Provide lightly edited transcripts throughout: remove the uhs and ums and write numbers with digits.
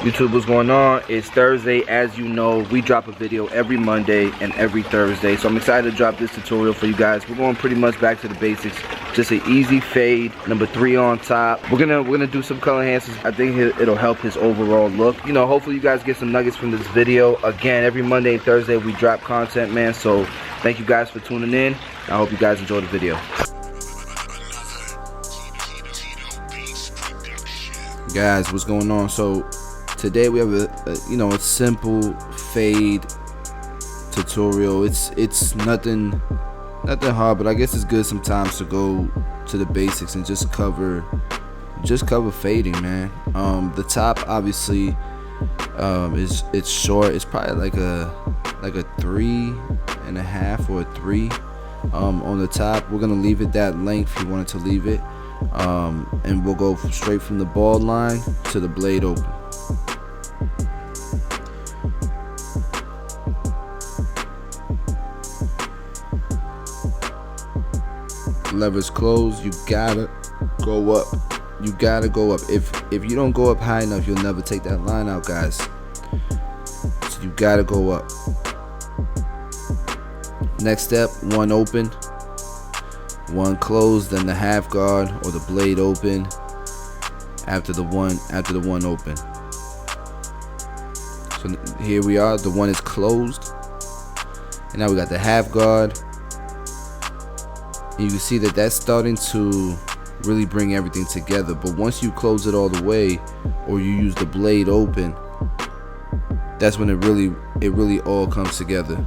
YouTube, what's going on? It's Thursday. As you know, we drop a video every Monday and every Thursday, so I'm excited to drop this tutorial for you guys. We're going pretty much back to the basics. Just an easy fade, number 3 on top. We're gonna do some color enhancers. I think it'll help his overall look. You know, hopefully you guys get some nuggets from this video. Again, every Monday and Thursday we drop content, man, so thank you guys for tuning in. I hope you guys enjoy the video. Guys, what's going on? So today we have a simple fade tutorial. It's nothing hard, but I guess it's good sometimes to go to the basics and just cover fading, man. The top obviously it's short. It's probably like a 3.5 or a 3 on the top. We're gonna leave it that length if you wanted to leave it. And we'll go straight from the ball line to the blade open. Levers closed. You gotta go up. You gotta go up. If you don't go up high enough, you'll never take that line out, guys. So you gotta go up. Next step, 1 open, 1 closed, then the half guard or the blade open after the one open. So here we are, the 1 is closed, and now we got the half guard. And you can see that that's starting to really bring everything together. But once you close it all the way, or you use the blade open, that's when it really all comes together.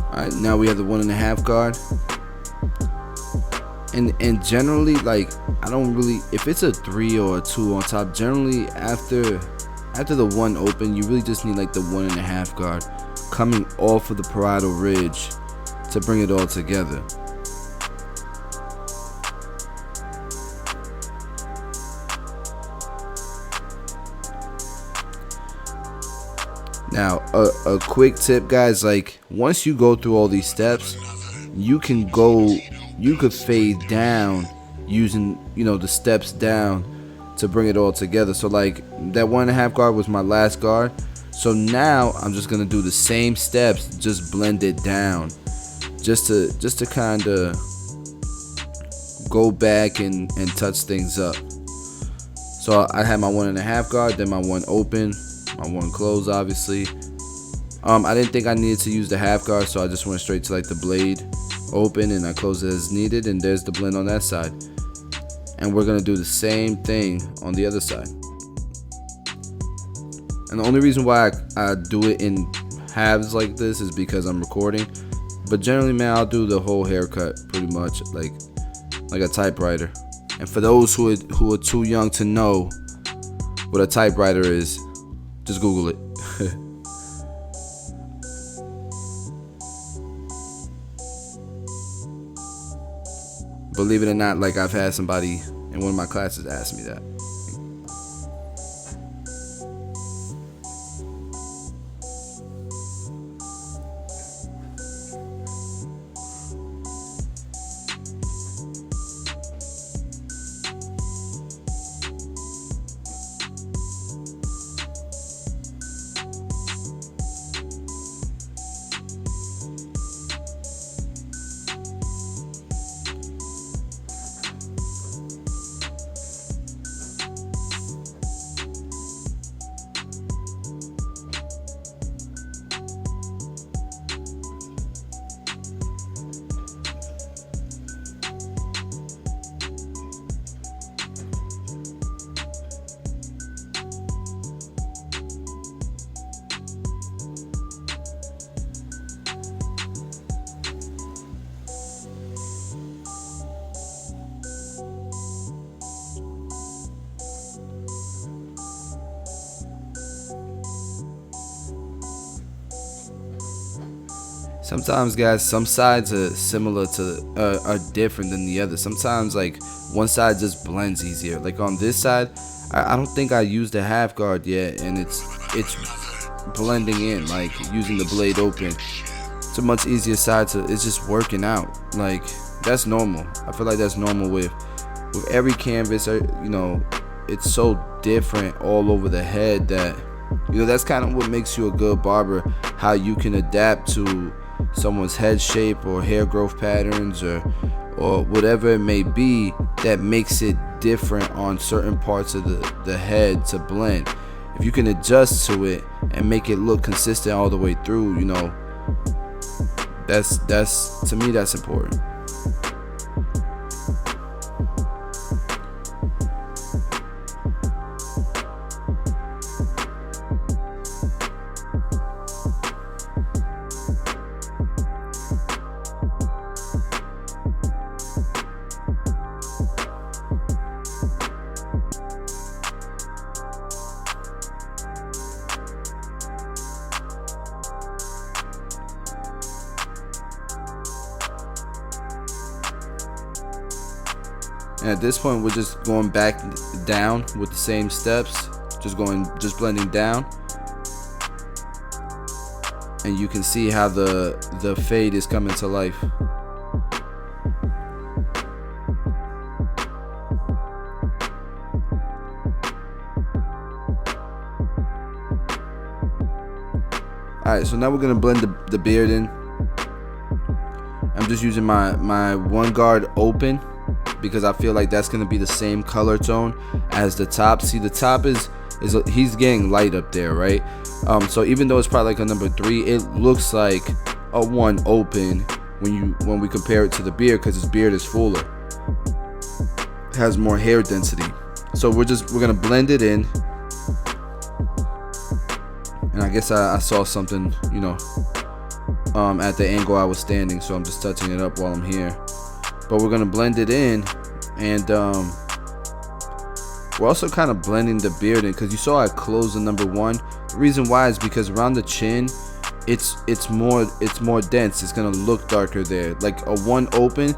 Alright, now we have the 1.5 guard. And generally, like, I don't really, if it's a 3 or a 2 on top, generally after the 1 open, you really just need like the 1.5 guard coming off of the parietal ridge to bring it all together. Now, a quick tip, guys, like once you go through all these steps, you could fade down using, the steps down to bring it all together. So like that 1.5 guard was my last guard. So now I'm just gonna do the same steps, just blend it down, just to kind of go back and touch things up. So I had my 1.5 guard, then my 1 open, my 1 close, obviously. I didn't think I needed to use the half guard, so I just went straight to like the blade open and I closed it as needed, and there's the blend on that side. And we're gonna do the same thing on the other side. And the only reason why I do it in halves like this is because I'm recording. But generally, man, I'll do the whole haircut pretty much like a typewriter. And for those who are too young to know what a typewriter is, just Google it. Believe it or not, like I've had somebody in one of my classes ask me that. Sometimes, guys, some sides are similar to are different than the other. Sometimes, like, one side just blends easier. Like on this side, I don't think I used a half guard yet, and it's blending in, like using the blade open. It's a much easier side to. It's just working out. Like, that's normal. I feel like that's normal with every canvas. You know, it's so different all over the head that, you know, that's kind of what makes you a good barber. How you can adapt to someone's head shape or hair growth patterns or whatever it may be that makes it different on certain parts of the head to blend. If you can adjust to it and make it look consistent all the way through, you know, that's to me, that's important. And at this point, we're just going back down with the same steps, just blending down. And you can see how the fade is coming to life. Alright, so now we're gonna blend the beard in. I'm just using my one guard open, because I feel like that's gonna be the same color tone as the top. See, the top is he's getting light up there, right? So even though it's probably like a number 3, it looks like a 1 open when we compare it to the beard, because his beard is fuller, has more hair density. So we're gonna blend it in. And I guess I saw something, you know, at the angle I was standing, so I'm just touching it up while I'm here. But we're gonna blend it in, and we're also kind of blending the beard in, because you saw I closed the number 1. The reason why is because around the chin, it's more dense. It's gonna look darker there. Like a 1 open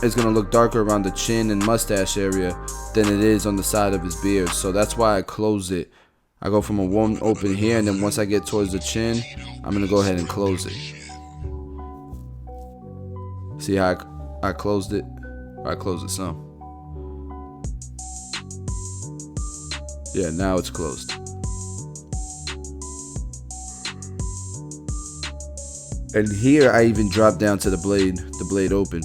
is gonna look darker around the chin and mustache area than it is on the side of his beard. So that's why I close it. I go from a 1 open here, and then once I get towards the chin, I'm gonna go ahead and close it. See how I closed it? I closed it some. Yeah, now it's closed. And here I even dropped down to the blade open.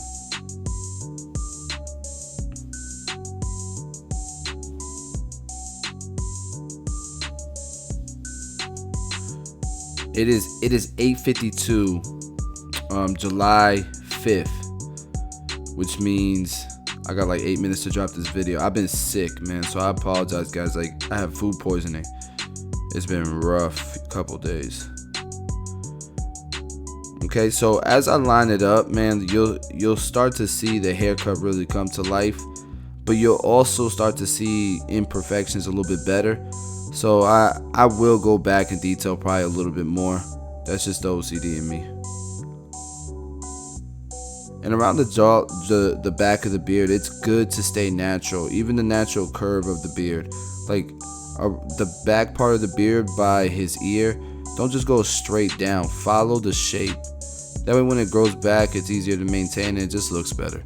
It is 8:52, July 5th, which means I got like 8 minutes to drop this video. I've been sick, man, so I apologize, guys. Like, I have food poisoning. It's been rough couple days. Okay, so as I line it up, man, you'll start to see the haircut really come to life, but you'll also start to see imperfections a little bit better. So I will go back in detail probably a little bit more. That's just the OCD in me. And around the jaw, the back of the beard, it's good to stay natural. Even the natural curve of the beard, like the back part of the beard by his ear, don't just go straight down. Follow the shape. That way when it grows back, it's easier to maintain and it just looks better.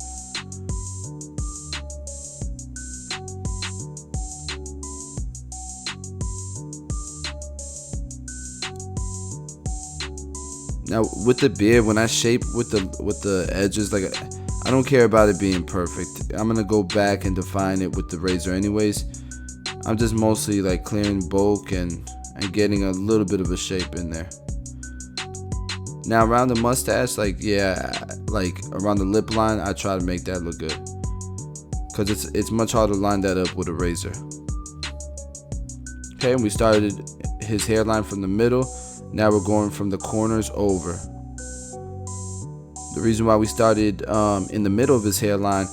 Now with the beard, when I shape with the edges, like, I don't care about it being perfect. I'm gonna go back and define it with the razor anyways. I'm just mostly like clearing bulk and getting a little bit of a shape in there. Now around the mustache, like, yeah, like around the lip line, I try to make that look good, cause it's much harder to line that up with a razor. Okay, and we started his hairline from the middle. Now we're going from the corners over. The reason why we started in the middle of his hairline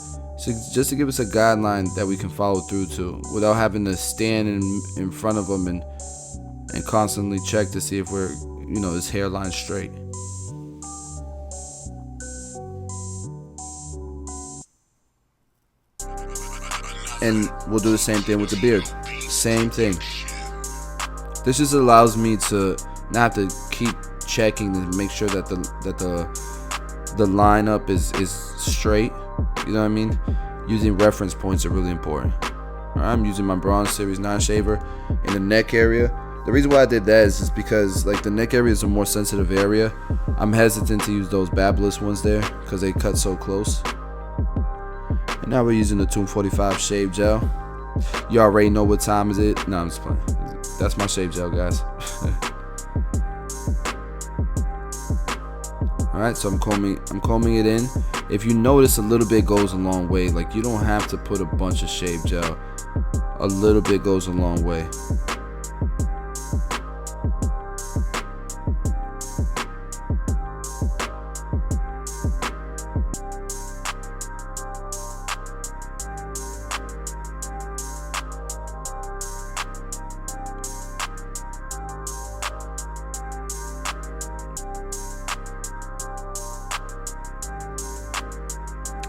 is just to give us a guideline that we can follow through to without having to stand in front of him and constantly check to see if we're, you know, his hairline straight. And we'll do the same thing with the beard. Same thing. This just allows me to not have to keep checking to make sure that the lineup is straight. You know what I mean? Using reference points are really important. Alright, I'm using my Bronze Series 9 shaver in the neck area. The reason why I did that is just because like the neck area is a more sensitive area. I'm hesitant to use those Babyliss ones there because they cut so close. And now we're using the 245 shave gel. You already know what time is it. No, I'm just playing. That's my shave gel, guys. Alright, so I'm combing it in. If you notice, a little bit goes a long way. Like, you don't have to put a bunch of shave gel. A little bit goes a long way.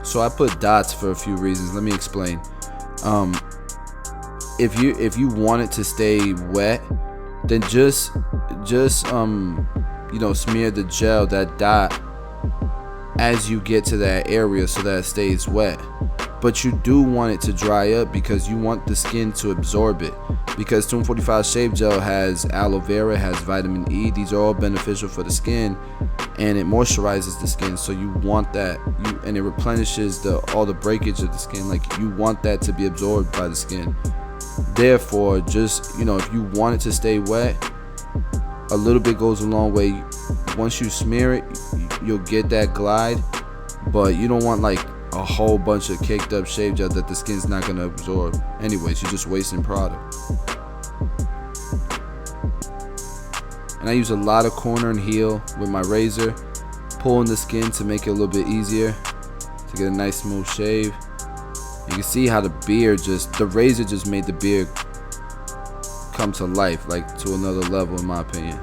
So I put dots for a few reasons. Let me explain. If you want it to stay wet, then just you know, smear the gel, that dot, as you get to that area so that it stays wet. But you do want it to dry up because you want the skin to absorb it. Because 245 shave gel has aloe vera, has vitamin E. These are all beneficial for the skin, and it moisturizes the skin. So you want that, and it replenishes all the breakage of the skin. Like, you want that to be absorbed by the skin. Therefore, just, you know, if you want it to stay wet, a little bit goes a long way. Once you smear it, you'll get that glide, but you don't want like a whole bunch of caked up shave gel that the skin's not going to absorb. Anyways, you're just wasting product. And I use a lot of corner and heel with my razor, pulling the skin to make it a little bit easier to get a nice smooth shave. You can see how the razor just made the beard come to life, like to another level, in my opinion.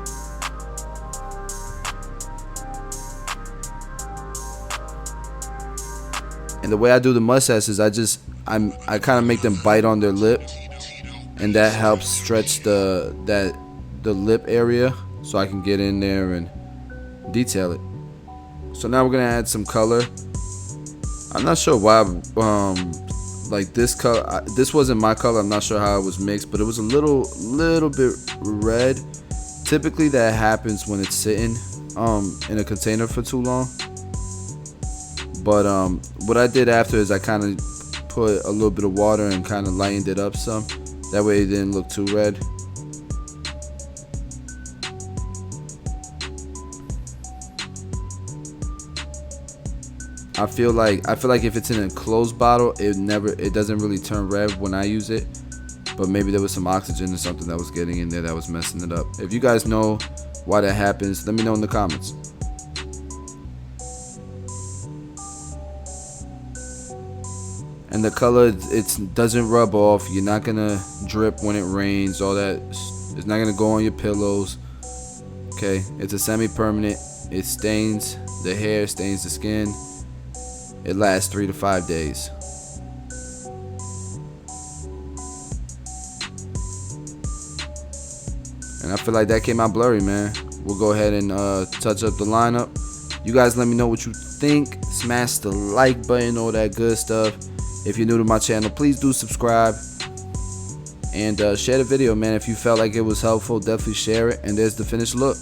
And the way I do the mustaches, I kind of make them bite on their lip, and that helps stretch the lip area, so I can get in there and detail it. So now we're gonna add some color. I'm not sure why, like this color. This wasn't my color. I'm not sure how it was mixed, but it was a little bit red. Typically, that happens when it's sitting in a container for too long. But what I did after is I kind of put a little bit of water and kind of lightened it up some. That way it didn't look too red. I feel like if it's in a closed bottle, it doesn't really turn red when I use it. But maybe there was some oxygen or something that was getting in there that was messing it up. If you guys know why that happens, let me know in the comments. And the color, it doesn't rub off. You're not gonna drip when it rains. All that, it's not gonna go on your pillows. Okay, it's a semi-permanent. It stains the hair, stains the skin. It lasts 3 to 5 days. And I feel like that came out blurry, man. We'll go ahead and touch up the lineup. You guys let me know what you think. Smash the like button, all that good stuff. If you're new to my channel, please do subscribe. And share the video, man. If you felt like it was helpful, definitely share it. And there's the finished look.